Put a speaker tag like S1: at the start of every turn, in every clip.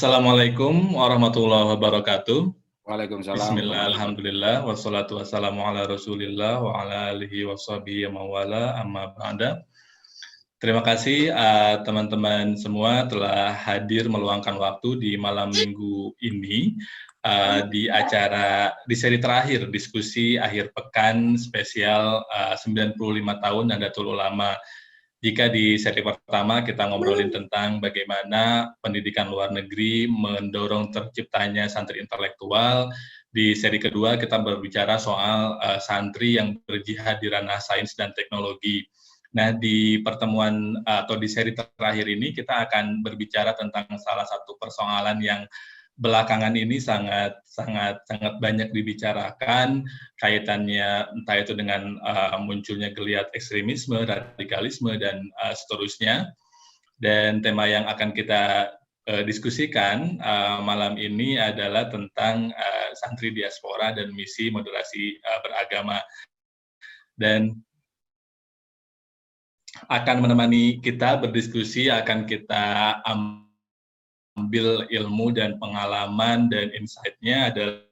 S1: Assalamualaikum warahmatullahi wabarakatuh.
S2: Waalaikumsalam.
S1: Bismillah, alhamdulillah, wassalatu wassalamu ala rasulillah, wa ala alihi wa sahbihi mawala, amma ba'da. Terima kasih teman-teman semua telah hadir meluangkan waktu di malam minggu ini di seri terakhir diskusi akhir pekan spesial 95 tahun Nahdlatul Ulama. Jika di seri pertama kita ngobrolin tentang bagaimana pendidikan luar negeri mendorong terciptanya santri intelektual, di seri kedua kita berbicara soal santri yang berjihad di ranah sains dan teknologi. Nah, di pertemuan atau di seri terakhir ini kita akan berbicara tentang salah satu persoalan yang belakangan ini sangat banyak dibicarakan, kaitannya entah itu dengan munculnya geliat ekstremisme, radikalisme, dan seterusnya. Dan tema yang akan kita diskusikan malam ini adalah tentang santri diaspora dan misi moderasi beragama. Dan akan menemani kita berdiskusi, akan kita ambil ilmu dan pengalaman dan insight-nya adalah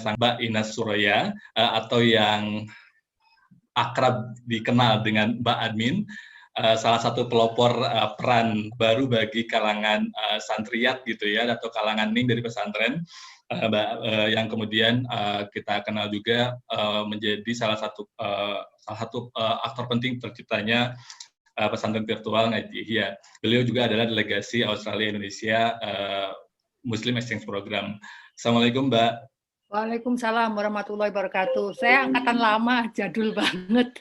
S1: Mbak Ines Suraya atau yang akrab dikenal dengan Mbak Admin, salah satu pelopor peran baru bagi kalangan santriat gitu ya, atau kalangan ning dari pesantren. Yang kemudian kita kenal juga menjadi salah satu aktor penting terciptanya pesantren virtual Ngaji Ihya. Beliau juga adalah delegasi Australia Indonesia Muslim Exchange Program. Assalamualaikum, Mbak.
S3: Waalaikumsalam warahmatullahi wabarakatuh. Saya angkatan lama, jadul banget.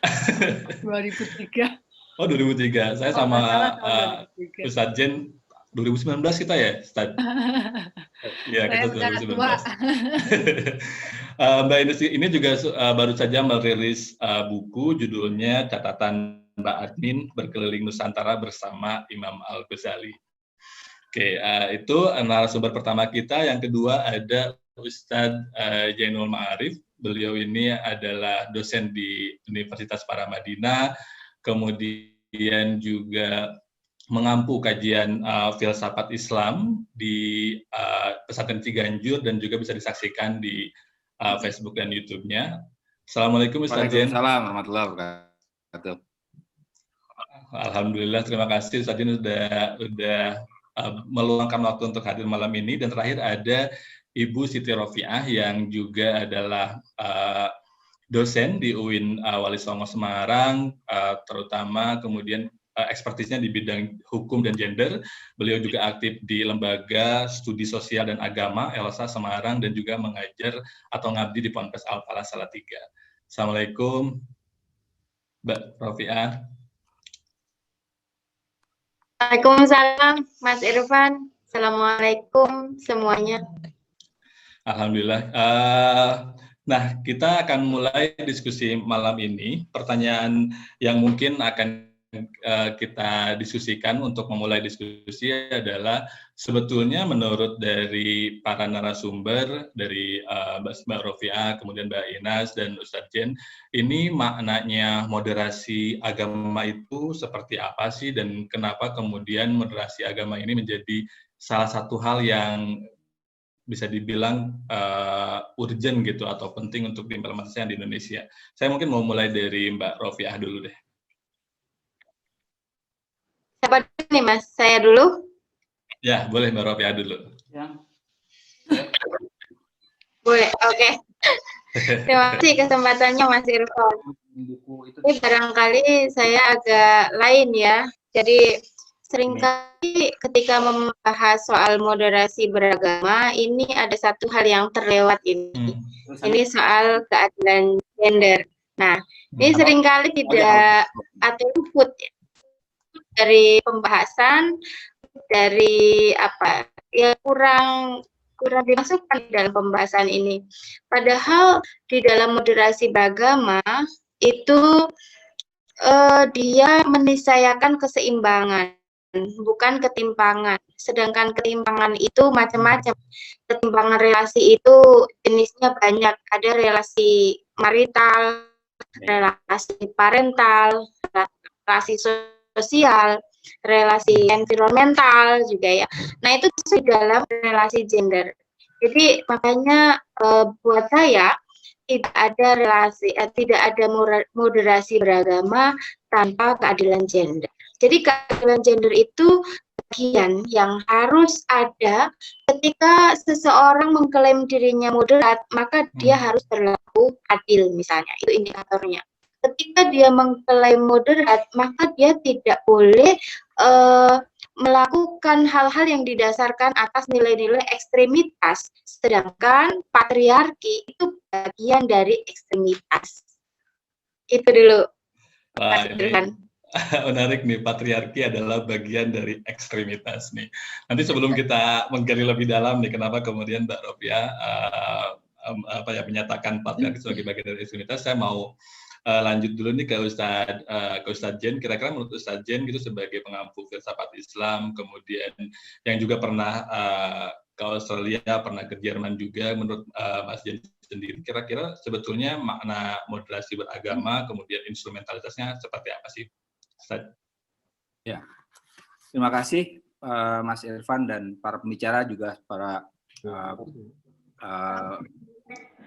S3: 2003.
S1: Oh, 2003. Saya sama Ustadz Jen 2019 kita ya, Ustadz? Ya, kita 2019. Mbak Ines ini juga baru saja merilis buku judulnya Catatan Mbak Admin Berkeliling Nusantara Bersama Imam Al-Ghazali. Oke, itu narasumber pertama kita. Yang kedua ada Ustadz Jainul Ma'arif. Beliau ini adalah dosen di Universitas Paramadina, kemudian juga mengampu kajian filsafat Islam di pesantren Ciganjur dan juga bisa disaksikan di Facebook dan YouTube-nya. Assalamualaikum Ustaz Jen.
S2: Waalaikumsalam warahmatullahi wabarakatuh.
S1: Alhamdulillah, terima kasih Ustaz Jen sudah meluangkan waktu untuk hadir malam ini. Dan terakhir ada Ibu Siti Rofiah yang juga adalah dosen di UIN Wali Songo Semarang, terutama kemudian ekspertisnya di bidang hukum dan gender. Beliau juga aktif di Lembaga Studi Sosial dan Agama ELSA Semarang dan juga mengajar atau ngabdi di Ponpes Al-Falah Salatiga. Assalamualaikum, Mbak Rofiah.
S4: Waalaikumsalam, Mas Irfan. Assalamualaikum semuanya.
S1: Alhamdulillah. Nah, kita akan mulai diskusi malam ini. Pertanyaan yang mungkin akan kita diskusikan untuk memulai diskusi adalah sebetulnya menurut dari para narasumber dari Mbak Rofiah, kemudian Mbak Inas dan Ustadz Jen, ini maknanya moderasi agama itu seperti apa sih, dan kenapa kemudian moderasi agama ini menjadi salah satu hal yang bisa dibilang urgent gitu atau penting untuk diimplementasikan di Indonesia. Saya mungkin mau mulai dari Mbak Rofiah dulu deh.
S4: Siapa dulu nih Mas? Saya dulu?
S1: Ya, boleh Mbak Rofiah dulu.
S3: Ya.
S4: Boleh, oke. Terima kasih kesempatannya Mas Irfan. Ini barangkali saya agak lain ya. Jadi seringkali ketika membahas soal moderasi beragama, ini ada satu hal yang terlewat ini. Ini soal keadilan gender. Nah, ini seringkali tidak atau luput ya dari pembahasan, dari apa ya, kurang dimasukkan dalam pembahasan ini. Padahal di dalam moderasi beragama itu dia meniscayakan keseimbangan, bukan ketimpangan. Sedangkan ketimpangan itu macam-macam. Ketimpangan relasi itu jenisnya banyak. Ada relasi marital, relasi parental, relasi sosial, relasi environmental juga ya. Nah, itu di dalam relasi gender. Jadi makanya buat saya tidak ada moderasi beragama tanpa keadilan gender. Jadi keadilan gender itu bagian yang harus ada ketika seseorang mengklaim dirinya moderat, maka dia harus berlaku adil misalnya, itu indikatornya. Ketika dia mengklaim moderat, maka dia tidak boleh melakukan hal-hal yang didasarkan atas nilai-nilai ekstremitas, sedangkan patriarki itu bagian dari ekstremitas. Itu dulu.
S1: Wah, ini menarik nih, patriarki adalah bagian dari ekstremitas nih. Nanti sebelum kita menggali lebih dalam nih, kenapa kemudian Mbak Ropia menyatakan patriarki sebagai bagian dari ekstremitas, saya mau lanjut dulu nih ke Ustadz Jen. Kira-kira menurut Ustadz Jen gitu sebagai pengampu filsafat Islam, kemudian yang juga pernah ke Australia, pernah ke Jerman juga, menurut Mas Jen sendiri, kira-kira sebetulnya makna moderasi beragama, kemudian instrumentalitasnya seperti apa sih? Ustadz?
S5: Ya, terima kasih Mas Irfan dan para pembicara juga para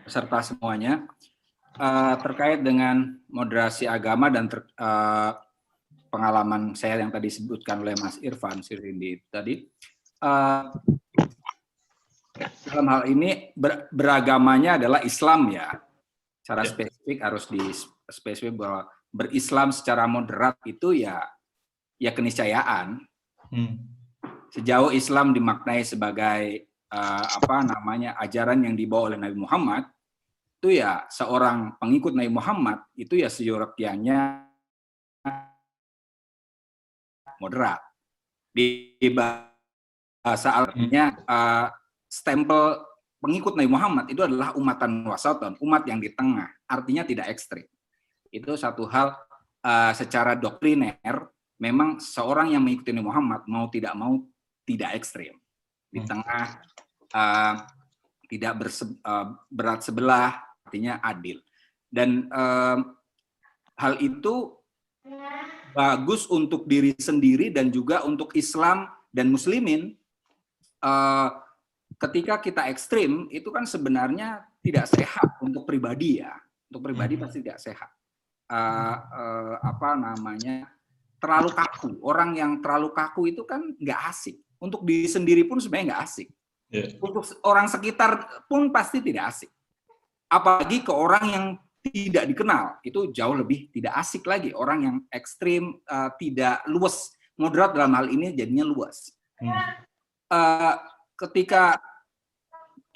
S5: peserta semuanya. Terkait dengan moderasi agama dan pengalaman saya yang tadi disebutkan oleh Mas Irfan Sirindi tadi, dalam hal ini beragamanya adalah Islam ya. Secara spesifik harus dispesifik bahwa berislam secara moderat itu ya keniscayaan. Sejauh Islam dimaknai sebagai ajaran yang dibawa oleh Nabi Muhammad, itu ya seorang pengikut Nabi Muhammad itu ya seyogyanya moderat. Di bahasa Arabnya stempel pengikut Nabi Muhammad itu adalah umatan wasatan, umat yang di tengah, artinya tidak ekstrim. Itu satu hal secara doktriner, memang seorang yang mengikuti Nabi Muhammad mau tidak ekstrim, di tengah, tidak berat sebelah, artinya adil. Dan hal itu bagus untuk diri sendiri dan juga untuk Islam dan Muslimin. Ketika kita ekstrim itu kan sebenarnya tidak sehat untuk pribadi ya, untuk pribadi pasti tidak sehat. Terlalu kaku. Orang yang terlalu kaku itu kan nggak asik. Untuk diri sendiri pun sebenarnya nggak asik. Untuk orang sekitar pun pasti tidak asik. Apalagi ke orang yang tidak dikenal, itu jauh lebih tidak asik lagi. Orang yang ekstrim, tidak luas. Moderat dalam hal ini jadinya luas. Ketika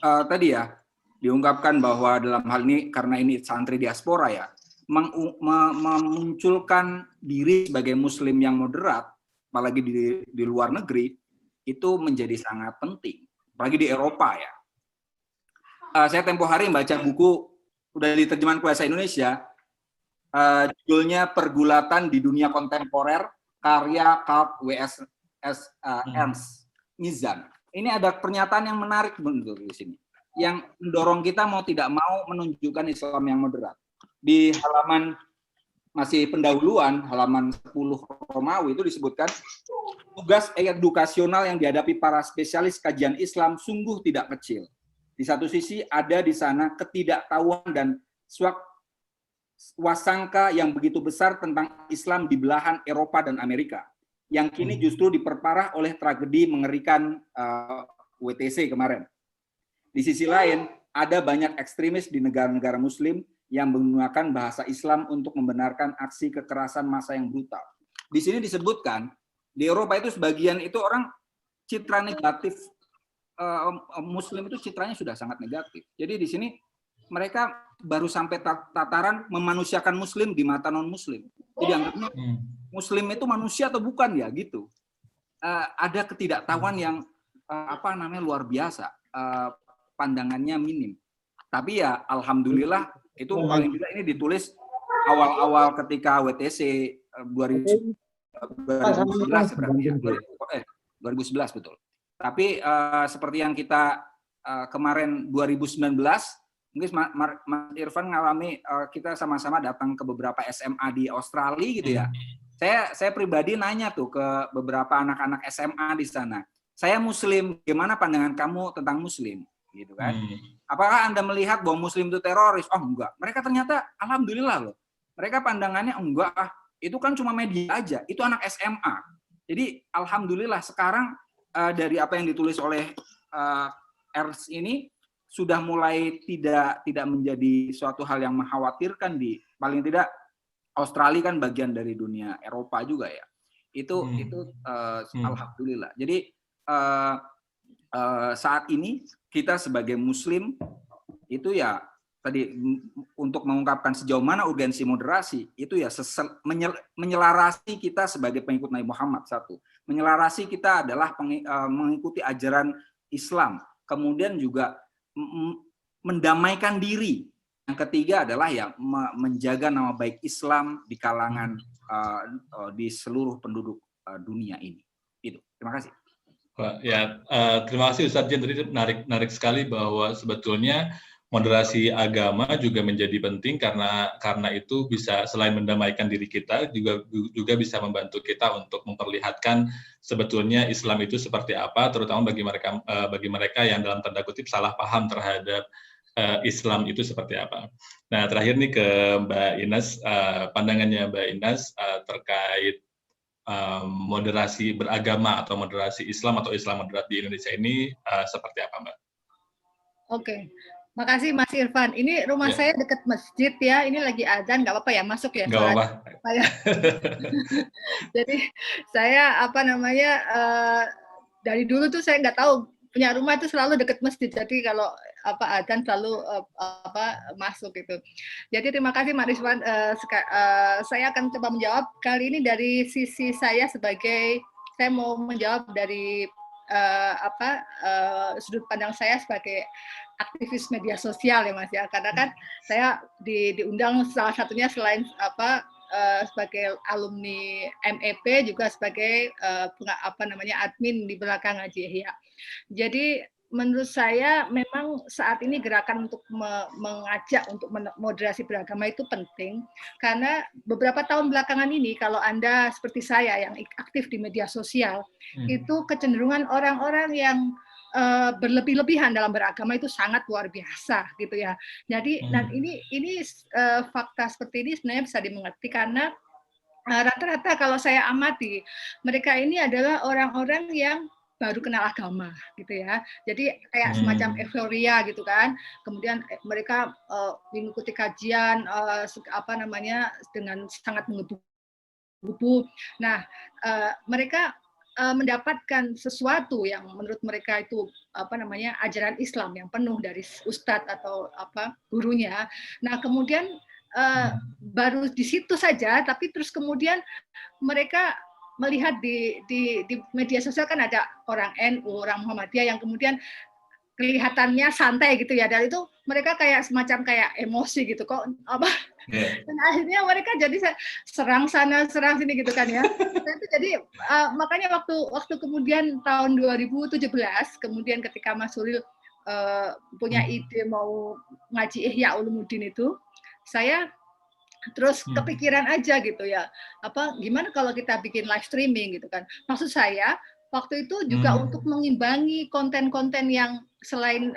S5: tadi ya diungkapkan bahwa dalam hal ini karena ini santri diaspora ya, memunculkan diri sebagai muslim yang moderat, apalagi di luar negeri, itu menjadi sangat penting, apalagi di Eropa ya. Saya tempo hari membaca buku, udah diterjemahkan ke bahasa Indonesia, judulnya Pergulatan di Dunia Kontemporer, karya Karl W.S. Ernst Mizan. Ini ada pernyataan yang menarik menurut di sini, yang mendorong kita mau tidak mau menunjukkan Islam yang moderat. Di halaman masih pendahuluan, halaman 10 Romawi itu disebutkan, tugas edukasional yang dihadapi para spesialis kajian Islam sungguh tidak kecil. Di satu sisi ada di sana ketidaktahuan dan wasangka yang begitu besar tentang Islam di belahan Eropa dan Amerika, yang kini justru diperparah oleh tragedi mengerikan WTC kemarin. Di sisi lain, ada banyak ekstremis di negara-negara Muslim yang menggunakan bahasa Islam untuk membenarkan aksi kekerasan massa yang brutal. Di sini disebutkan, di Eropa itu sebagian itu orang citra negatif Muslim itu citranya sudah sangat negatif. Jadi di sini mereka baru sampai tataran memanusiakan Muslim di mata non-Muslim. Jadi anggapnya Muslim itu manusia atau bukan ya gitu. Ada ketidaktahuan yang luar biasa, pandangannya minim. Tapi ya alhamdulillah itu paling tidak ini ditulis awal-awal ketika WTC 2011 berarti ya, 2011 betul. Tapi seperti yang kita kemarin 2019 Mungkin Mas Irfan ngalami, kita sama-sama datang ke beberapa SMA di Australia gitu ya. Saya pribadi nanya tuh ke beberapa anak-anak SMA di sana. Saya Muslim, gimana pandangan kamu tentang Muslim? Gitu kan? Apakah Anda melihat bahwa Muslim itu teroris? Oh enggak. Mereka ternyata alhamdulillah loh. Mereka pandangannya enggak, itu kan cuma media aja. Itu anak SMA. Jadi alhamdulillah sekarang dari apa yang ditulis oleh Ernst ini sudah mulai tidak menjadi suatu hal yang mengkhawatirkan di paling tidak Australia kan bagian dari dunia Eropa juga ya. Itu alhamdulillah. Jadi saat ini kita sebagai Muslim itu ya tadi untuk mengungkapkan sejauh mana urgensi moderasi itu ya menyelarasi kita sebagai pengikut Nabi Muhammad satu. Menyelarasi kita adalah mengikuti ajaran Islam. Kemudian juga mendamaikan diri. Yang ketiga adalah ya menjaga nama baik Islam di kalangan di seluruh penduduk dunia ini. Itu. Terima kasih.
S1: Ya, terima kasih Ustadz Jen. Tadi menarik sekali bahwa sebetulnya moderasi agama juga menjadi penting karena itu bisa selain mendamaikan diri kita juga bisa membantu kita untuk memperlihatkan sebetulnya Islam itu seperti apa, terutama bagi mereka yang dalam tanda kutip salah paham terhadap Islam itu seperti apa. Nah, terakhir nih ke Mbak Ines, pandangannya Mbak Ines terkait moderasi beragama atau moderasi Islam atau Islam moderat di Indonesia ini seperti apa, Mbak?
S3: Oke, makasih Mas Irfan. Ini rumah saya dekat masjid ya. Ini lagi azan, nggak apa-apa ya masuk ya?
S1: Nggak apa-apa.
S3: Jadi saya dari dulu tuh saya nggak tahu punya rumah itu selalu dekat masjid. Jadi kalau azan selalu masuk gitu. Jadi terima kasih Mas Rizwan. Saya akan coba menjawab kali ini dari sisi saya saya mau menjawab dari sudut pandang saya sebagai aktivis media sosial ya Mas ya. Karena kan saya diundang salah satunya selain sebagai alumni MEP juga sebagai admin di belakang Ngaji Ihya. Jadi menurut saya memang saat ini gerakan untuk mengajak untuk moderasi beragama itu penting karena beberapa tahun belakangan ini kalau Anda seperti saya yang aktif di media sosial itu kecenderungan orang-orang yang berlebih-lebihan dalam beragama itu sangat luar biasa gitu ya. Jadi dan ini fakta seperti ini sebenarnya bisa dimengerti karena rata-rata kalau saya amati mereka ini adalah orang-orang yang baru kenal agama gitu ya. Jadi kayak semacam euforia gitu kan. Kemudian mereka mengikuti kajian dengan sangat menggebu-gebu. Nah, mereka mendapatkan sesuatu yang menurut mereka itu ajaran Islam yang penuh dari ustadz atau gurunya. Nah, kemudian baru di situ saja tapi terus kemudian mereka melihat di media sosial kan ada orang NU, orang Muhammadiyah yang kemudian kelihatannya santai gitu ya, dan itu mereka kayak semacam emosi gitu kok dan akhirnya mereka jadi serang sana serang sini gitu kan ya. Jadi makanya waktu kemudian tahun 2017 kemudian ketika Mas Suril punya ide mau ngaji Ihya Ulumuddin itu, saya terus kepikiran aja gitu ya, gimana kalau kita bikin live streaming gitu kan. Maksud saya waktu itu juga untuk mengimbangi konten-konten yang selain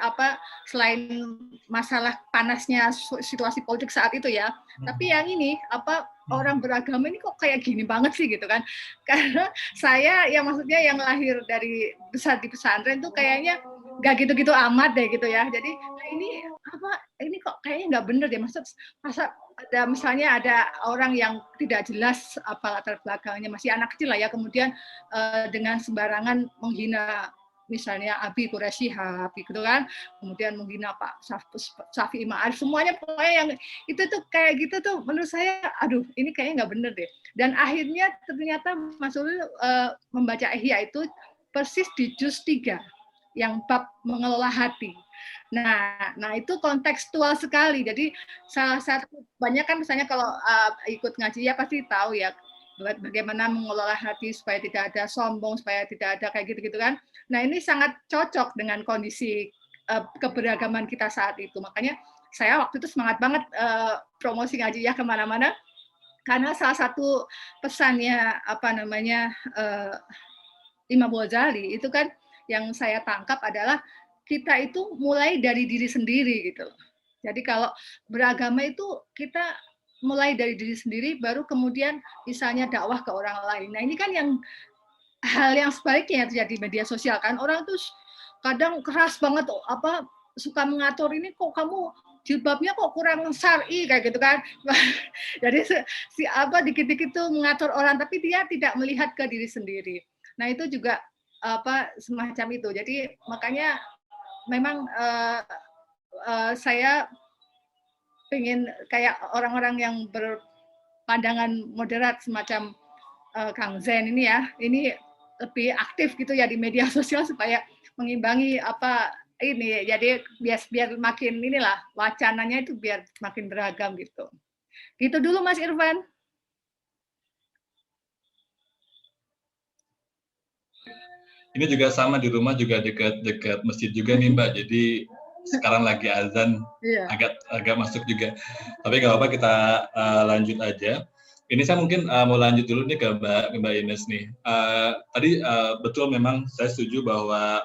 S3: masalah panasnya situasi politik saat itu ya, tapi yang ini orang beragama ini kok kayak gini banget sih gitu kan. Karena saya maksudnya yang lahir dari besar di pesantren tuh kayaknya nggak gitu-gitu amat deh gitu ya. Jadi ini kok kayaknya nggak bener deh, masa misalnya ada orang yang tidak jelas latar belakangnya, masih anak kecil lah ya, kemudian dengan sembarangan menghina misalnya Abi Quraisy Shihab gitu kan, kemudian menghina Pak Syafi'i Ma'arif, semuanya pokoknya yang itu tuh kayak gitu tuh menurut saya aduh ini kayaknya nggak bener deh. Dan akhirnya ternyata Mas Suril membaca Ihya itu persis di juz 3 yang bab mengelola hati. Nah itu kontekstual sekali. Jadi salah satu banyak kan misalnya kalau ikut ngaji ya pasti tahu ya bagaimana mengelola hati supaya tidak ada sombong, supaya tidak ada kayak gitu-gitu kan. Nah ini sangat cocok dengan kondisi keberagaman kita saat itu. Makanya saya waktu itu semangat banget promosi ngaji ya kemana-mana, karena salah satu pesannya Imam Ghazali itu kan yang saya tangkap adalah kita itu mulai dari diri sendiri gitu. Jadi kalau beragama itu kita mulai dari diri sendiri, baru kemudian misalnya dakwah ke orang lain. Nah ini kan hal yang sebaliknya yang terjadi di media sosial kan, orang tuh kadang keras banget suka mengatur, ini kok kamu jilbabnya kok kurang syar'i kayak gitu kan. Jadi dikit-dikit tuh mengatur orang, tapi dia tidak melihat ke diri sendiri. Nah itu juga semacam itu. Jadi makanya memang saya pengen kayak orang-orang yang berpandangan moderat semacam Kang Zen ini ya, ini lebih aktif gitu ya di media sosial supaya mengimbangi ini, jadi biar makin wacananya itu biar makin beragam gitu. Gitu dulu Mas Irfan.
S1: Ini juga sama, di rumah juga dekat masjid juga nih Mbak. Jadi sekarang lagi azan, agak masuk juga. Tapi nggak apa-apa, kita lanjut aja. Ini saya mungkin mau lanjut dulu nih ke Mbak Ines nih. Tadi betul, memang saya setuju bahwa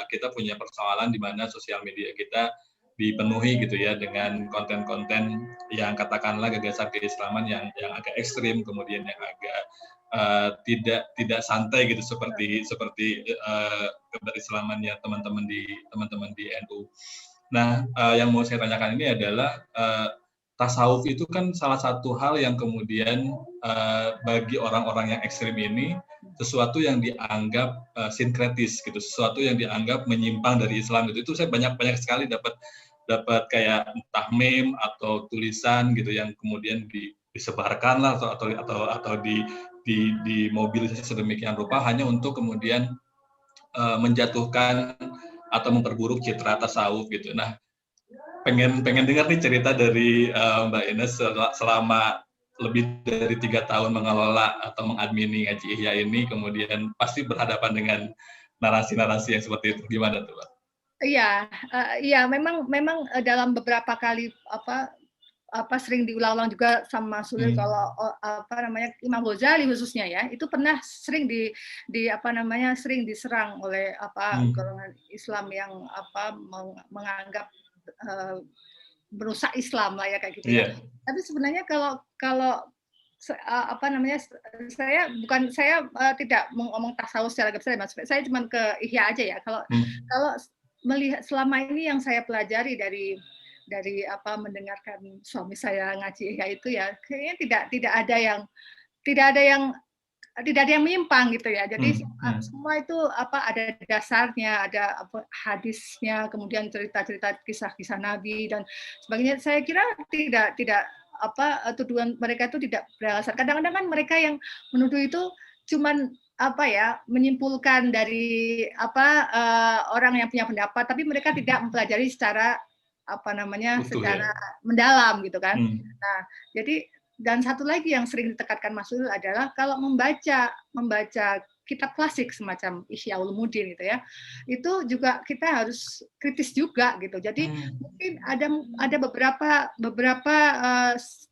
S1: kita punya persoalan di mana sosial media kita dipenuhi gitu ya dengan konten-konten yang katakanlah gagasan keislaman yang agak ekstrim, kemudian yang agak tidak santai gitu seperti keberislamannya teman-teman di NU. Nah, yang mau saya tanyakan ini adalah tasawuf itu kan salah satu hal yang kemudian bagi orang-orang yang ekstrim ini sesuatu yang dianggap sinkretis gitu, sesuatu yang dianggap menyimpang dari Islam gitu. Itu saya banyak sekali dapat kayak entah meme atau tulisan gitu yang kemudian disebarkan lah atau dimobilisasi sedemikian rupa hanya untuk kemudian menjatuhkan atau memperburuk citra tasawuf gitu. Nah, pengen dengar nih cerita dari Mbak Ines selama lebih dari 3 tahun mengelola atau mengadmini Ngaji Ihya ini, kemudian pasti berhadapan dengan narasi-narasi yang seperti itu. Gimana tuh, Mbak?
S3: Iya, memang dalam beberapa kali sering diulang-ulang juga sama Sulil kalau Imam Ghazali khususnya ya, itu pernah sering sering diserang oleh golongan Islam yang menganggap merusak Islam lah ya kayak gitu. Yeah. Tapi sebenarnya kalau saya tidak ngomong tasawuf secara garis besar, saya cuma ke Ihya aja ya. Kalau melihat selama ini yang saya pelajari dari mendengarkan suami saya ngaji Ihya itu ya, kayaknya tidak ada yang menyimpang gitu ya. Jadi semua itu ada dasarnya, ada hadisnya, kemudian cerita-cerita kisah-kisah Nabi dan sebagainya. Saya kira tidak tuduhan mereka itu tidak beralasan. Kadang-kadang kan mereka yang menuduh itu cuman menyimpulkan dari orang yang punya pendapat, tapi mereka tidak mempelajari secara secara mendalam gitu kan. Nah, jadi dan satu lagi yang sering ditekankan Mas Ulul adalah kalau membaca kitab klasik semacam Ihya Ulumuddin gitu ya, itu juga kita harus kritis juga gitu. Jadi mungkin ada beberapa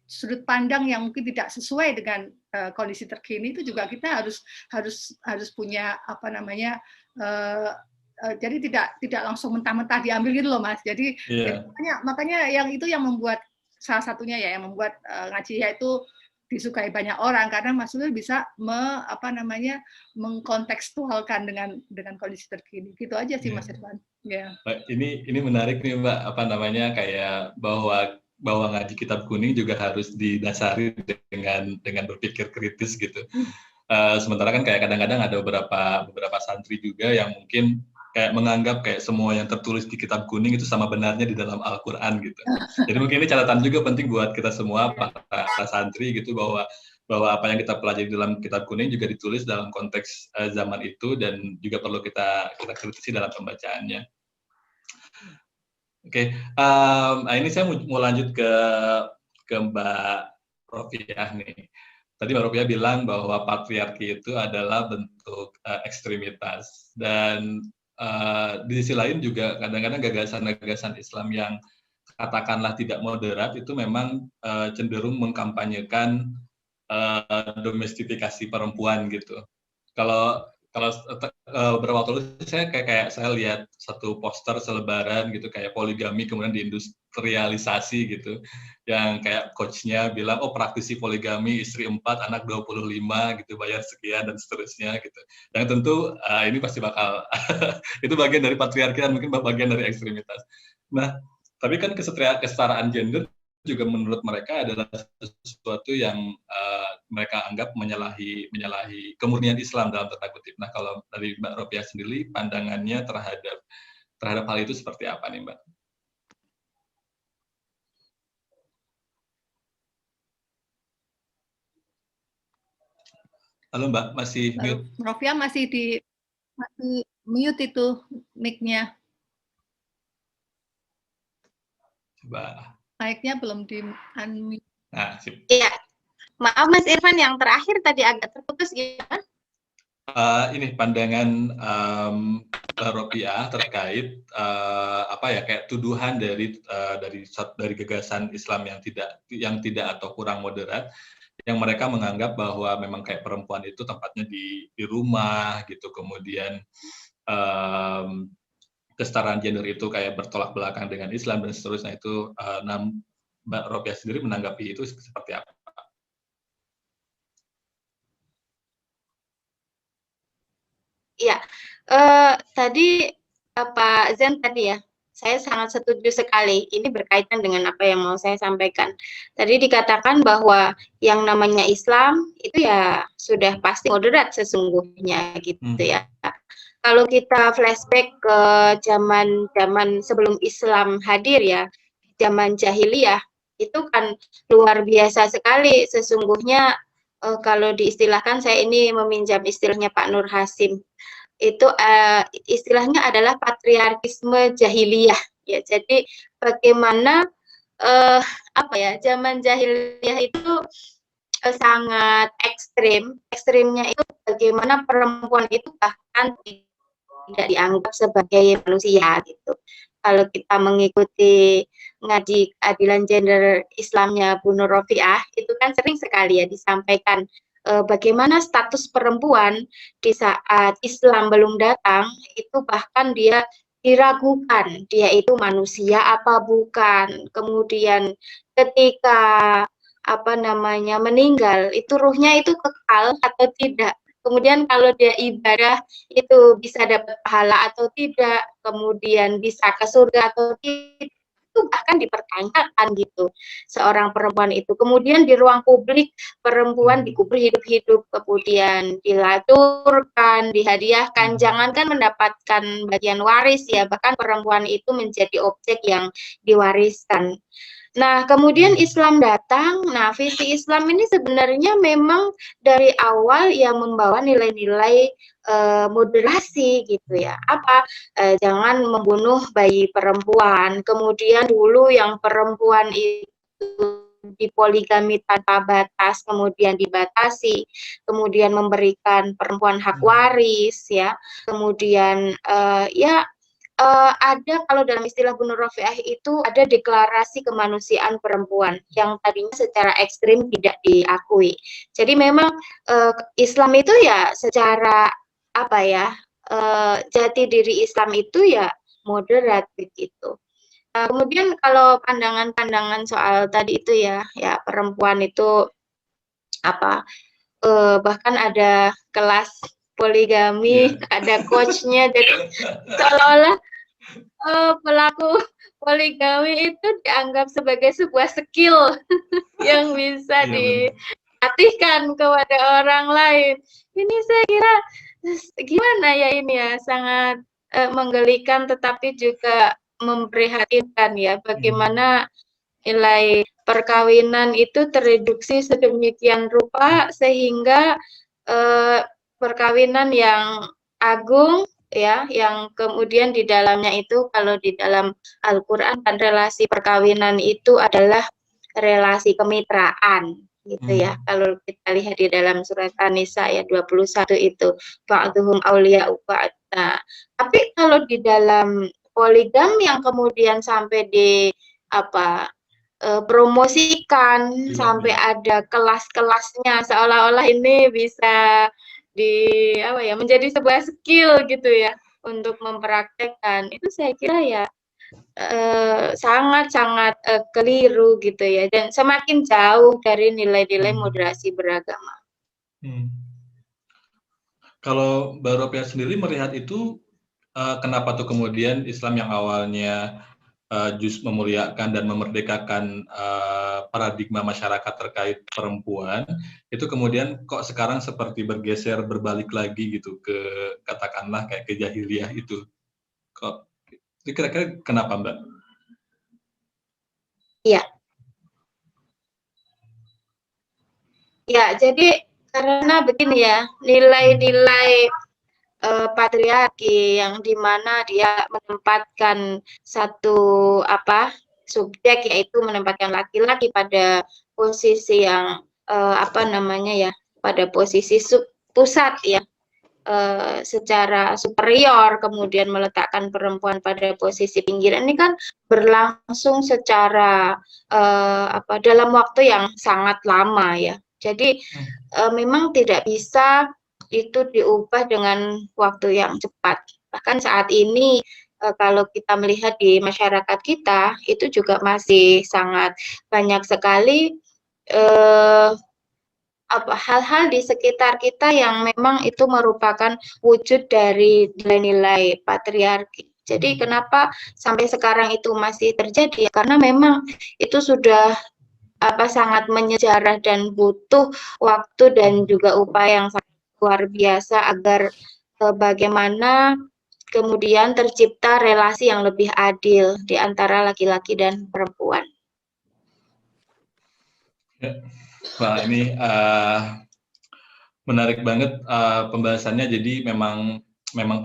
S3: sudut pandang yang mungkin tidak sesuai dengan kondisi terkini, itu juga kita harus punya jadi tidak langsung mentah-mentah diambil gitu loh Mas. Jadi makanya yang itu yang membuat salah satunya ya yang membuat Ngaji Ihya itu disukai banyak orang, karena Mas Ulul bisa mengkontekstualkan dengan kondisi terkini. Gitu aja sih Mas Irfan. Ya.
S1: Ini menarik nih Mbak, kayak bahwa ngaji kitab kuning juga harus didasari dengan berpikir kritis gitu. Sementara kan kayak kadang-kadang ada beberapa santri juga yang mungkin kayak menganggap kayak semua yang tertulis di kitab kuning itu sama benarnya di dalam Al-Quran gitu. Jadi mungkin ini catatan juga penting buat kita semua para santri gitu, bahwa apa yang kita pelajari dalam kitab kuning juga ditulis dalam konteks zaman itu dan juga perlu kita kritisi dalam pembacaannya. Oke, ini saya mau lanjut ke Mbak Rofiah nih. Tadi Mbak Rofiah bilang bahwa patriarki itu adalah bentuk ekstremitas, dan di sisi lain juga kadang-kadang gagasan-gagasan Islam yang katakanlah tidak moderat itu memang cenderung mengkampanyekan domestifikasi perempuan gitu. Kalau beberapa waktu lalu saya kayak saya lihat satu poster selebaran gitu kayak poligami kemudian diindustrialisasi gitu, yang kayak coachnya bilang praktisi poligami, istri 4, anak 25 gitu, bayar sekian dan seterusnya gitu. Dan tentu ini pasti bakal itu bagian dari patriarki dan mungkin bagian dari ekstremitas. Nah, tapi kan kesetaraan gender juga menurut mereka adalah sesuatu yang mereka anggap menyalahi kemurnian Islam dalam tanda kutip. Nah, kalau dari Mbak Ropiah sendiri, pandangannya terhadap hal itu seperti apa nih, Mbak? Halo Mbak, masih mute?
S3: Ropiah masih mute itu mic-nya.
S1: Coba.
S3: Mic-nya belum di unmute.
S1: Nah, sip.
S4: Iya. Maaf Mas Irfan, yang terakhir tadi agak terputus gimana?
S1: Ini pandangan Ropiah terkait kayak tuduhan dari gagasan Islam yang tidak atau kurang moderat, yang mereka menganggap bahwa memang kayak perempuan itu tempatnya di rumah gitu, kemudian kesetaraan gender itu kayak bertolak belakang dengan Islam dan seterusnya itu. Mbak Ropiah sendiri menanggapi itu seperti apa?
S4: Iya, tadi Pak Zen tadi ya, saya sangat setuju sekali. Ini berkaitan dengan apa yang mau saya sampaikan. Tadi dikatakan bahwa yang namanya Islam itu ya sudah pasti moderat sesungguhnya gitu ya. Kalau kita flashback ke zaman sebelum Islam hadir ya, zaman jahiliyah, itu kan luar biasa sekali sesungguhnya. Kalau diistilahkan, saya ini meminjam istilahnya Pak Nur Hasim, itu istilahnya adalah patriarkisme jahiliyah ya. Jadi bagaimana zaman jahiliyah itu sangat ekstrimnya itu bagaimana perempuan itu bahkan tidak dianggap sebagai manusia gitu. Kalau kita mengikuti ngaji keadilan gender Islamnya Bu Nur Rofiah, itu kan sering sekali ya disampaikan bagaimana status perempuan di saat Islam belum datang, itu bahkan dia diragukan, dia itu manusia apa bukan. Kemudian ketika meninggal, itu ruhnya itu kekal atau tidak. Kemudian kalau dia ibadah itu bisa dapat pahala atau tidak, kemudian bisa ke surga atau tidak, itu bahkan dipertanyakan gitu seorang perempuan itu. Kemudian di ruang publik perempuan dikubur hidup-hidup, kemudian dilacurkan, dihadiahkan, jangankan mendapatkan bagian waris ya, bahkan perempuan itu menjadi objek yang diwariskan. Nah, kemudian Islam datang. Nah, visi Islam ini sebenarnya memang dari awal yang membawa nilai-nilai moderasi gitu ya. Jangan membunuh bayi perempuan. Kemudian dulu yang perempuan itu dipoligami tanpa batas, kemudian dibatasi, kemudian memberikan perempuan hak waris ya. Kemudian ada, kalau dalam istilah Bu Nur Rofiah itu ada deklarasi kemanusiaan perempuan yang tadinya secara ekstrim tidak diakui. Jadi memang Islam itu ya secara jati diri Islam itu ya moderat begitu. Kemudian kalau pandangan-pandangan soal tadi itu ya perempuan itu bahkan ada kelas poligami, ada coachnya, jadi seolah-olah pelaku poligami itu dianggap sebagai sebuah skill yang bisa dilatihkan kepada orang lain. Ini saya kira gimana ya, ini ya sangat menggelikan tetapi juga memprihatinkan ya, bagaimana nilai perkawinan itu tereduksi sedemikian rupa sehingga perkawinan yang agung ya, yang kemudian di dalamnya itu, kalau di dalam Al-Qur'an kan relasi perkawinan itu adalah relasi kemitraan gitu ya. Kalau kita lihat di dalam surat An-Nisa ayat 21 itu ba'dhum auliya'u ba'd. Nah, tapi kalau di dalam poligam yang kemudian sampai promosikan
S1: Iya,
S4: sampai
S1: iya.
S4: ada kelas-kelasnya, seolah-olah ini bisa menjadi sebuah skill gitu ya untuk mempraktekkan. Itu saya kira ya sangat-sangat keliru gitu ya, dan semakin jauh dari nilai-nilai moderasi beragama.
S1: Kalau Mbak Ropia sendiri melihat itu, kenapa tuh kemudian Islam yang awalnya memuliakan dan memerdekakan paradigma masyarakat terkait perempuan, itu kemudian kok sekarang seperti bergeser, berbalik lagi gitu ke, katakanlah kayak ke jahiliyah itu. Kok itu kira-kira kenapa, Mbak?
S4: Iya. Ya, jadi karena begini ya, nilai-nilai patriarki yang dimana dia menempatkan satu subjek, yaitu menempatkan laki-laki pada posisi yang pada posisi pusat ya, secara superior, kemudian meletakkan perempuan pada posisi pinggiran. Ini kan berlangsung secara dalam waktu yang sangat lama ya. Jadi memang tidak bisa itu diubah dengan waktu yang cepat. Bahkan saat ini kalau kita melihat di masyarakat kita, itu juga masih sangat banyak sekali hal-hal di sekitar kita yang memang itu merupakan wujud dari nilai-nilai patriarki. Jadi kenapa sampai sekarang itu masih terjadi? Karena memang itu sudah sangat menyejarah dan butuh waktu dan juga upaya yang sangat luar biasa agar bagaimana kemudian tercipta relasi yang lebih adil di antara laki-laki dan perempuan.
S1: Ya. Wah, ini menarik banget pembahasannya. Jadi memang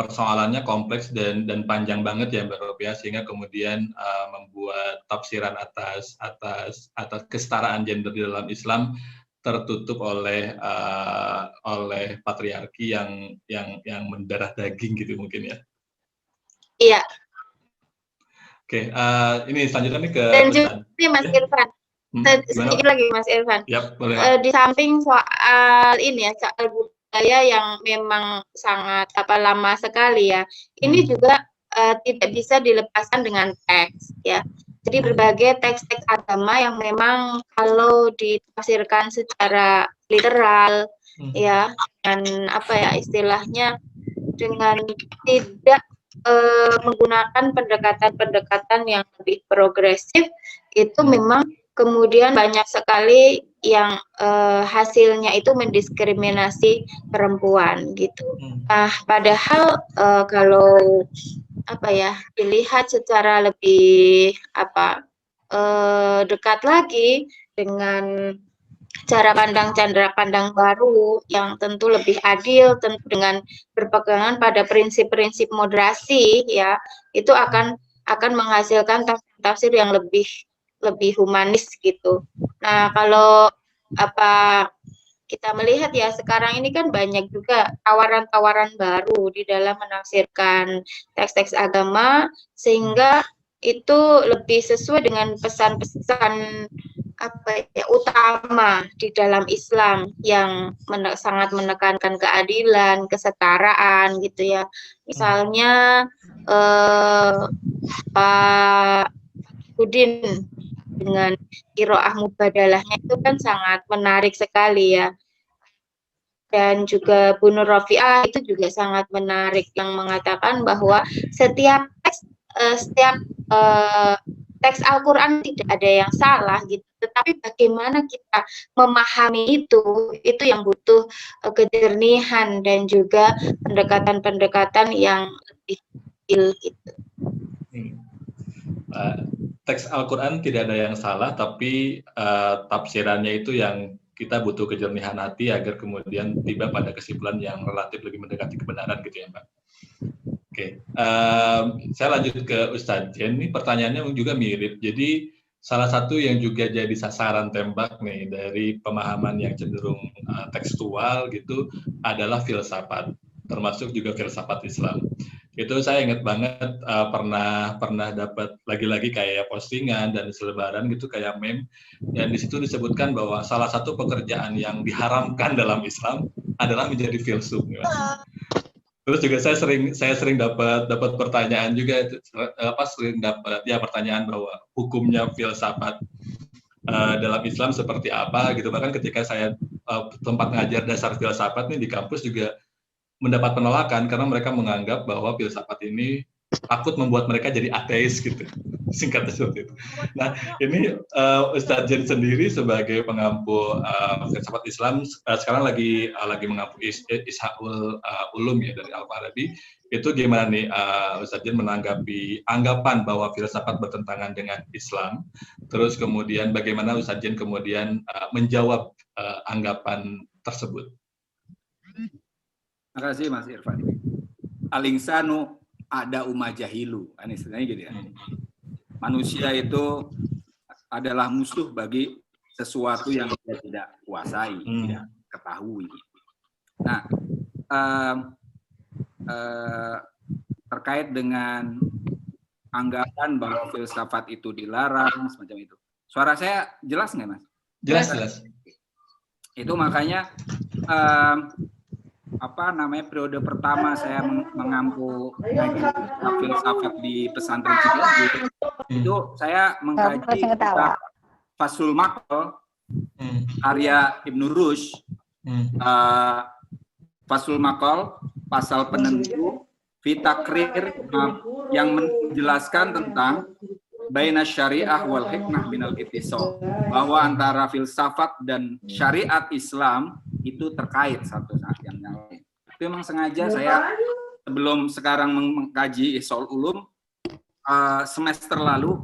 S1: persoalannya kompleks dan panjang banget ya, Mbak Ropia, sehingga kemudian membuat tafsiran atas kesetaraan gender di dalam Islam tertutup oleh patriarki yang mendarah daging gitu mungkin ya.
S4: Iya.
S1: Oke, ini selanjutnya nih ke
S4: dan
S1: Ustaz.
S4: juga Mas Irfan. Sedikit lagi Mas Irfan.
S1: Yap, boleh.
S4: Di samping soal ini ya, soal budaya yang memang sangat lama sekali ya, ini juga tidak bisa dilepaskan dengan teks ya. Jadi berbagai teks-teks agama yang memang kalau ditafsirkan secara literal ya, dengan istilahnya dengan tidak menggunakan pendekatan-pendekatan yang lebih progresif, itu memang kemudian banyak sekali yang hasilnya itu mendiskriminasi perempuan gitu. Nah, padahal kalau dilihat secara lebih dekat lagi dengan cara pandang baru yang tentu lebih adil, tentu dengan berpegangan pada prinsip-prinsip moderasi ya, itu akan menghasilkan tafsir yang lebih humanis gitu. Nah, kalau kita melihat ya sekarang ini kan banyak juga tawaran-tawaran baru di dalam menafsirkan teks-teks agama, sehingga itu lebih sesuai dengan pesan-pesan utama di dalam Islam yang sangat menekankan keadilan, kesetaraan gitu ya. Misalnya Pak Udin dengan qiraah mubadalahnya itu kan sangat menarik sekali ya. Dan juga Bu Nur Rofiah itu juga sangat menarik, yang mengatakan bahwa setiap teks Al-Quran tidak ada yang salah gitu, tetapi bagaimana kita memahami itu yang butuh kejernihan dan juga pendekatan-pendekatan yang lebih detail gitu.
S1: Teks Al-Quran tidak ada yang salah, tapi tafsirannya itu yang kita butuh kejernihan hati agar kemudian tiba pada kesimpulan yang relatif lebih mendekati kebenaran gitu ya, Mbak. Oke, saya lanjut ke Ustadz Jen. Ini pertanyaannya juga mirip. Jadi salah satu yang juga jadi sasaran tembak nih dari pemahaman yang cenderung tekstual gitu adalah filsafat, termasuk juga filsafat Islam. Itu saya ingat banget pernah dapat lagi-lagi kayak postingan dan selebaran gitu kayak meme, dan di situ disebutkan bahwa salah satu pekerjaan yang diharamkan dalam Islam adalah menjadi filsuf. Terus juga saya sering dapat pertanyaan juga, sering dapat ya pertanyaan bahwa hukumnya filsafat dalam Islam seperti apa gitu. Bahkan ketika saya tempat ngajar dasar filsafat nih di kampus juga mendapat penolakan karena mereka menganggap bahwa filsafat ini takut membuat mereka jadi ateis gitu, singkatnya seperti itu. Nah, ini Ustadz Jen sendiri sebagai pengampu filsafat Islam sekarang lagi mengampu Ishaul Ulum ya dari Al-Farabi. Itu gimana nih Ustadz Jen menanggapi anggapan bahwa filsafat bertentangan dengan Islam? Terus kemudian bagaimana Ustadz Jen kemudian menjawab anggapan tersebut?
S5: Terima kasih Mas Irfan. Al-insanu ada jahilu. Ini sebenarnya gitu ya. Manusia itu adalah musuh bagi sesuatu yang dia tidak kuasai, tidak ketahui. Nah, terkait dengan anggapan bahwa filsafat itu dilarang, semacam itu. Suara saya jelas nggak, Mas?
S1: Jelas.
S5: Itu makanya periode pertama saya mengampu filsafat di pesantren Cibilangi itu saya mengkaji Fathul Maqal karya Ibnu Rushd. Fathul Maqal pasal penentu fitakrir yang menjelaskan tentang baina syariah wal hikmah minal ittisal, bahwa antara filsafat dan syariat Islam itu terkait satu yang lain. Itu memang sengaja saya sebelum sekarang mengkaji Ihsaul Ulum, semester lalu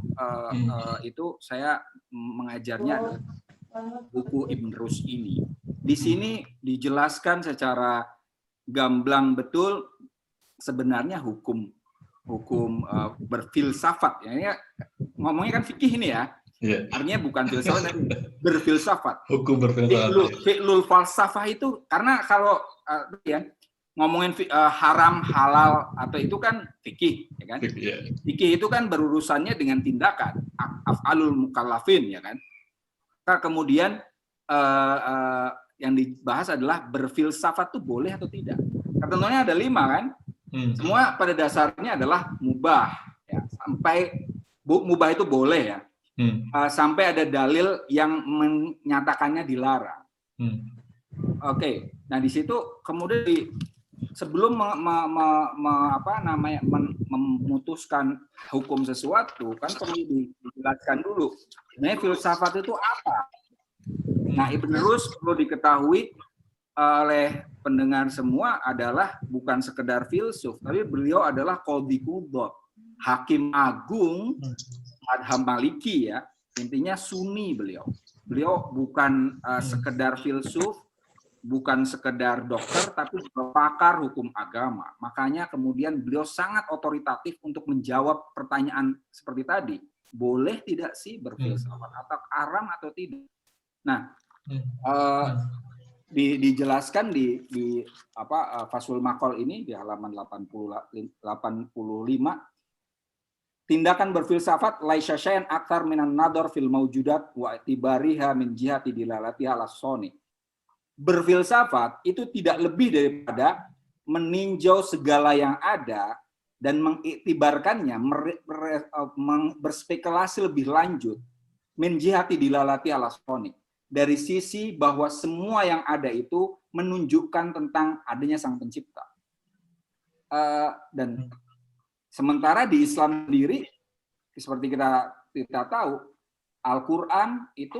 S5: itu saya mengajarnya buku Ibn Rushd ini. Di sini dijelaskan secara gamblang betul sebenarnya hukum berfilsafat. Ya, ngomongnya kan fikih ini ya. Yeah. Artinya bukan filsafat, tapi berfilsafat.
S1: Hukum berfilsafat.
S5: Fi'lul falsafah itu, karena kalau ngomongin haram, halal, atau itu kan fikih, ya kan? Yeah. Fikih itu kan berurusannya dengan tindakan, af'alul mukallafin, ya kan? Nah, kemudian yang dibahas adalah berfilsafat itu boleh atau tidak. Ketentuannya ada 5 kan? Semua pada dasarnya adalah mubah. Ya. Sampai mubah itu boleh ya. Sampai ada dalil yang menyatakannya dilarang. Oke. Nah di situ kemudian sebelum memutuskan hukum sesuatu kan perlu dijelaskan dulu. Sebenarnya filsafat itu apa? Nah Ibn Rushd perlu diketahui oleh pendengar semua adalah bukan sekedar filsuf, tapi beliau adalah qadhi qudhat, hakim agung madhab Maliki ya. Intinya Sunni beliau. Beliau bukan sekedar filsuf, bukan sekedar dokter, tapi juga pakar hukum agama. Makanya kemudian beliau sangat otoritatif untuk menjawab pertanyaan seperti tadi. Boleh tidak sih berfilsafat atau haram atau tidak? Nah, dijelaskan di Fathul Maqal ini di halaman 85, tindakan berfilsafat laisa syai'an aktsar minan nadhar fil mawjudat wa i'tibariha min jihati dilalatiha ala soni. Berfilsafat itu tidak lebih daripada meninjau segala yang ada dan mengiktibarkannya, berspekulasi lebih lanjut min jihati dilalatiha ala soni, dari sisi bahwa semua yang ada itu menunjukkan tentang adanya Sang Pencipta. Dan sementara di Islam sendiri, seperti kita tahu, Al-Quran itu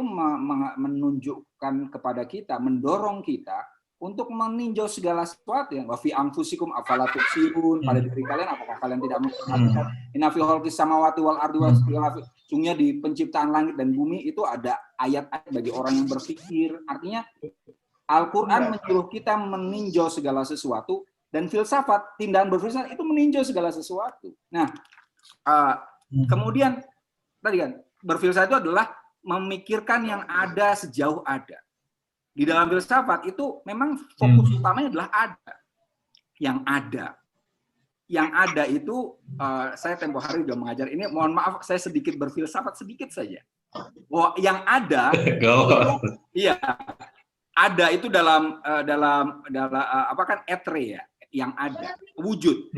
S5: menunjukkan kepada kita, mendorong kita untuk meninjau segala sesuatu yang wa fi anfusikum afala tubsirun, pada diri kalian apakah kalian tidak memperhatikan inna fi khalqis samawati wal ardi sungguhnya di penciptaan langit dan bumi itu ada ayat-ayat bagi orang yang berpikir. Artinya Al-Quran menyuruh kita meninjau segala sesuatu, dan filsafat, tindakan berfilsafat itu meninjau segala sesuatu. Nah, kemudian tadi kan berfilsafat itu adalah memikirkan yang ada sejauh ada. Di dalam filsafat itu memang fokus utamanya adalah ada, yang ada. yang ada itu, saya tempo hari sudah mengajar ini, mohon maaf saya sedikit berfilsafat sedikit saja. Bahwa yang ada, iya, ada itu dalam apa kan etre ya, yang ada, wujud.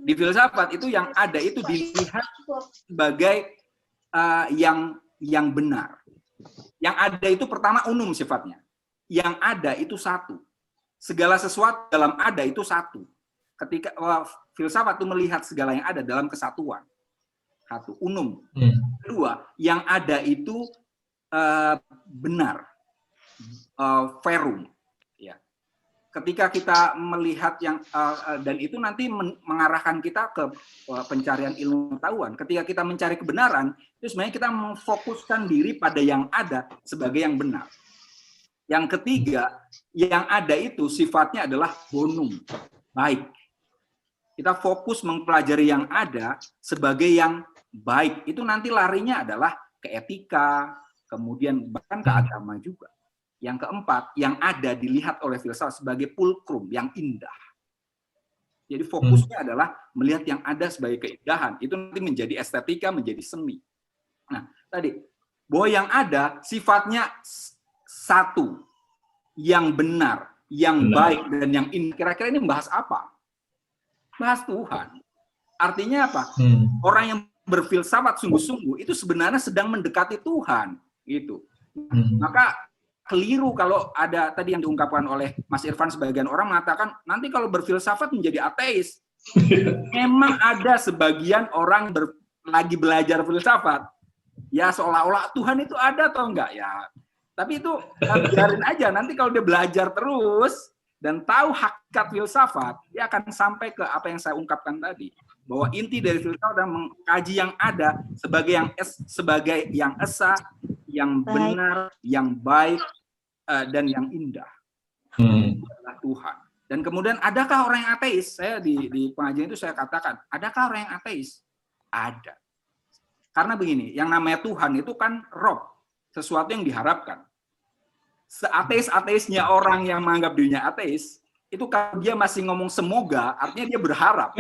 S5: Di filsafat itu yang ada itu dilihat sebagai yang benar. Yang ada itu pertama umum sifatnya. Yang ada itu satu. Segala sesuatu dalam ada itu satu. Ketika filsafat itu melihat segala yang ada dalam kesatuan. Satu, umum. Kedua, yang ada itu benar. Verum. Ya. Ketika kita melihat yang dan itu nanti mengarahkan kita ke pencarian ilmu pengetahuan. Ketika kita mencari kebenaran, itu sebenarnya kita memfokuskan diri pada yang ada sebagai yang benar. Yang ketiga, yang ada itu sifatnya adalah bonum, baik. Kita fokus mempelajari yang ada sebagai yang baik. Itu nanti larinya adalah ke etika, kemudian bahkan ke agama juga. Yang keempat, yang ada dilihat oleh filsafat sebagai pulkrum, yang indah. Jadi fokusnya adalah melihat yang ada sebagai keindahan. Itu nanti menjadi estetika, menjadi seni. Nah, tadi, bahwa yang ada sifatnya satu, yang benar, yang baik, dan yang indah. Kira-kira ini membahas apa? Bahas Tuhan. Artinya apa? Orang yang berfilsafat sungguh-sungguh itu sebenarnya sedang mendekati Tuhan. Gitu. Maka keliru kalau ada tadi yang diungkapkan oleh Mas Irfan, sebagian orang mengatakan nanti kalau berfilsafat menjadi ateis. Memang ada sebagian orang lagi belajar filsafat. Ya seolah-olah Tuhan itu ada atau enggak ya. Tapi itu biarin aja, nanti kalau dia belajar terus dan tahu hakikat filsafat, dia akan sampai ke apa yang saya ungkapkan tadi. Bahwa inti dari filsafat adalah mengkaji yang ada sebagai yang esa, yang benar, yang baik, dan yang indah. Adalah Tuhan. Dan kemudian adakah orang yang ateis? Saya di pengajian itu saya katakan, adakah orang yang ateis? Ada. Karena begini, yang namanya Tuhan itu kan Rob, sesuatu yang diharapkan. Seateis-ateisnya orang yang menganggap dirinya ateis, itu kalau dia masih ngomong semoga, artinya dia berharap.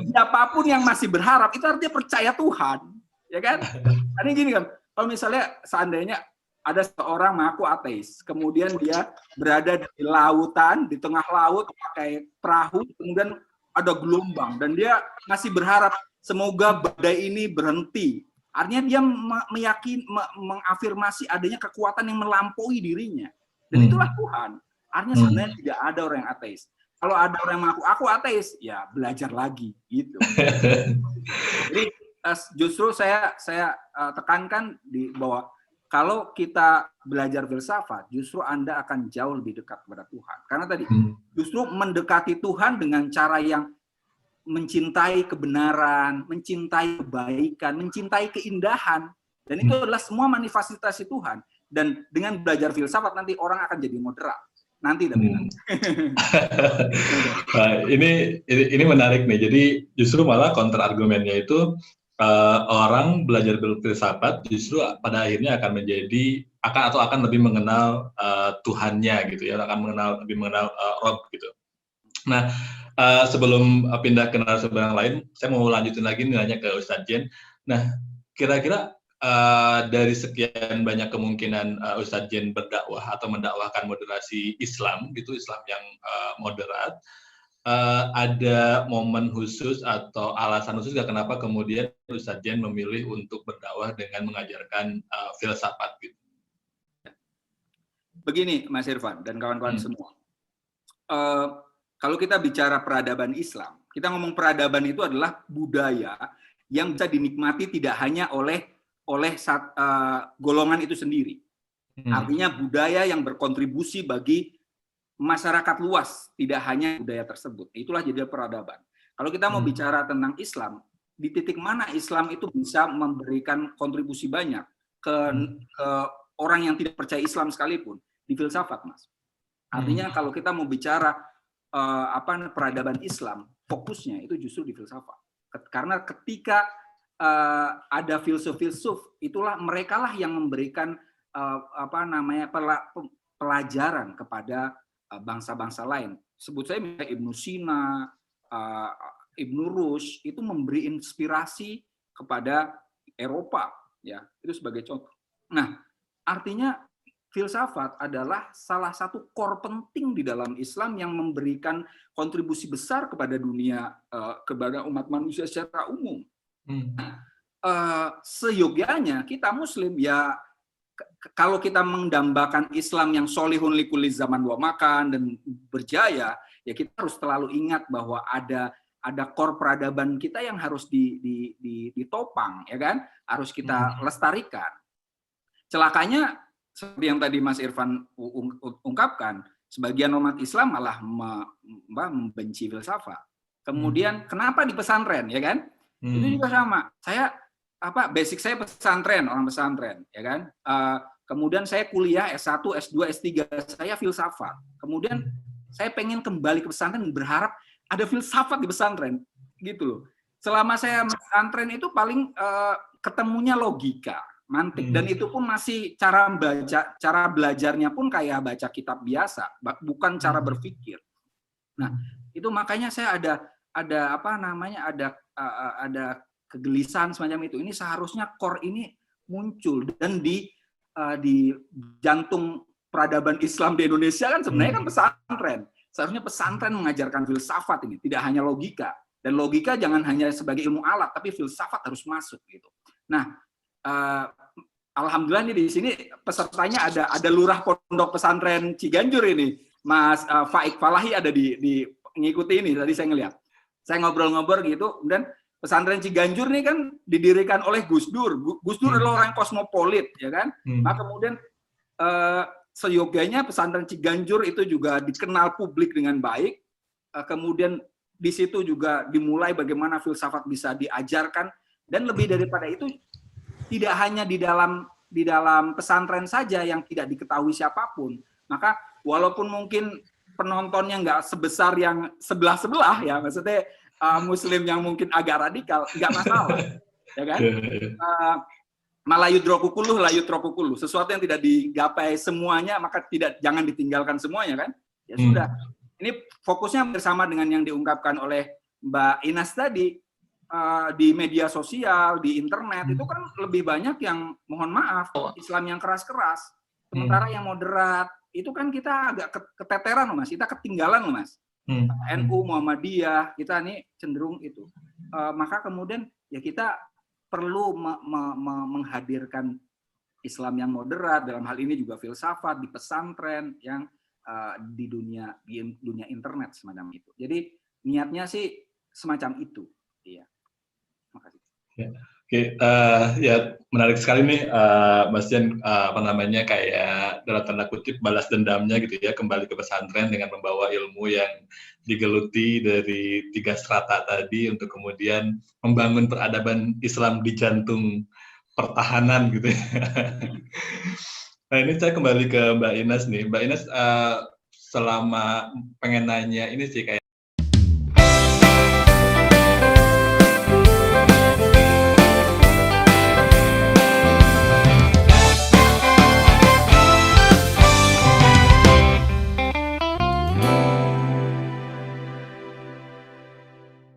S5: Siapapun yang masih berharap, itu artinya percaya Tuhan. Ya kan? Artinya gini kan, kalau misalnya seandainya ada seorang mengaku ateis, kemudian dia berada di lautan, di tengah laut, pakai perahu, kemudian ada gelombang, dan dia masih berharap semoga badai ini berhenti. Artinya dia mengafirmasi adanya kekuatan yang melampaui dirinya. Dan itulah Tuhan. Artinya sebenarnya tidak ada orang yang ateis. Kalau ada orang yang mengaku aku ateis, ya belajar lagi gitu. Jadi justru saya tekankan bahwa kalau kita belajar filsafat, justru Anda akan jauh lebih dekat kepada Tuhan. Karena tadi justru mendekati Tuhan dengan cara yang mencintai kebenaran, mencintai kebaikan, mencintai keindahan. Dan itu adalah semua manifestasi Tuhan. Dan dengan belajar filsafat nanti orang akan jadi moderat. Nanti tapi nanti.
S1: Nah, ini menarik nih. Jadi justru malah counter argumennya itu orang belajar filsafat justru pada akhirnya akan lebih mengenal Tuhannya gitu ya, akan lebih mengenal Rob gitu. Nah, sebelum pindah ke narasumber yang lain, saya mau lanjutin lagi nanya ke Ustadz Jen. Nah, kira-kira dari sekian banyak kemungkinan Ustadz Jen berdakwah atau mendakwahkan moderasi Islam, gitu, Islam yang moderat, ada momen khusus atau alasan khusus nggak kenapa kemudian Ustadz Jen memilih untuk berdakwah dengan mengajarkan filsafat gitu?
S5: Begini, Mas Irfan dan kawan-kawan semua. Kalau kita bicara peradaban Islam, kita ngomong peradaban itu adalah budaya yang bisa dinikmati tidak hanya oleh golongan itu sendiri. Artinya budaya yang berkontribusi bagi masyarakat luas, tidak hanya budaya tersebut. Itulah jadi peradaban. Kalau kita mau bicara tentang Islam, di titik mana Islam itu bisa memberikan kontribusi banyak ke orang yang tidak percaya Islam sekalipun, di filsafat, Mas. Artinya kalau kita mau bicara peradaban Islam, fokusnya itu justru di filsafat. Karena ketika ada filsuf-filsuf, itulah merekalah yang memberikan pelajaran kepada bangsa-bangsa lain. Sebut saya misalnya Ibnu Sina, Ibnu Rushd itu memberi inspirasi kepada Eropa, ya, itu sebagai contoh. Nah, artinya filsafat adalah salah satu core penting di dalam Islam yang memberikan kontribusi besar kepada dunia, kepada umat manusia secara umum. Seyogyanya kita Muslim, ya, kalau kita mendambakan Islam yang solihun likulli zaman wa makan dan berjaya, ya kita harus selalu ingat bahwa ada core peradaban kita yang harus ditopang, ya kan? Harus kita lestarikan. Celakanya seperti yang tadi Mas Irfan ungkapkan, sebagian umat Islam malah membenci filsafat. Kemudian kenapa di pesantren, ya kan? Itu juga sama. Saya basic saya pesantren, orang pesantren, ya kan? Kemudian saya kuliah S1, S2, S3 saya filsafat. Kemudian saya pengen kembali ke pesantren dan berharap ada filsafat di pesantren, gitu loh. Selama saya pesantren itu paling ketemunya logika, mantik, dan itu pun masih cara belajarnya pun kayak baca kitab biasa, bukan cara berpikir. Nah, itu makanya saya ada kegelisahan semacam itu. Ini seharusnya core ini muncul, dan di jantung peradaban Islam di Indonesia kan sebenarnya kan pesantren. Seharusnya pesantren mengajarkan filsafat ini, tidak hanya logika. Dan logika jangan hanya sebagai ilmu alat, tapi filsafat harus masuk gitu. Nah, alhamdulillah nih di sini pesertanya ada lurah pondok pesantren Ciganjur ini, Mas Faik Falahi ada di ngikuti ini. Tadi saya ngelihat, saya ngobrol-ngobrol gitu, dan pesantren Ciganjur nih kan didirikan oleh Gus Dur. Gus Dur adalah orang kosmopolit, ya kan? Nah kemudian seyogyanya pesantren Ciganjur itu juga dikenal publik dengan baik. Kemudian di situ juga dimulai bagaimana filsafat bisa diajarkan, dan lebih daripada itu tidak hanya di dalam pesantren saja yang tidak diketahui siapapun. Maka walaupun mungkin penontonnya nggak sebesar yang sebelah-sebelah, ya maksudnya Muslim yang mungkin agak radikal, nggak masalah, ya kan? Malayudrokukuluh, layutrokukuluh. Sesuatu yang tidak digapai semuanya, maka jangan ditinggalkan semuanya, kan? Ya sudah. Ini fokusnya bersama dengan yang diungkapkan oleh Mbak Inas tadi, di media sosial, di internet, itu kan lebih banyak yang, mohon maaf, Islam yang keras-keras. Sementara yang moderat, itu kan kita agak keteteran loh Mas, kita ketinggalan loh Mas. NU, Muhammadiyah, kita nih cenderung itu. Maka kemudian ya kita perlu menghadirkan Islam yang moderat, dalam hal ini juga filsafat, di pesantren, yang di dunia internet semacam itu. Jadi niatnya sih semacam itu. Iya. Makasih.
S1: Oke, ya menarik sekali nih Mas Jan, kayak dalam tanda kutip balas dendamnya gitu ya, kembali ke pesantren dengan membawa ilmu yang digeluti dari 3 strata tadi untuk kemudian membangun peradaban Islam di jantung pertahanan gitu ya. Nah ini saya kembali ke Mbak Inas nih. Mbak Inas, selama pengen nanya ini sih kayak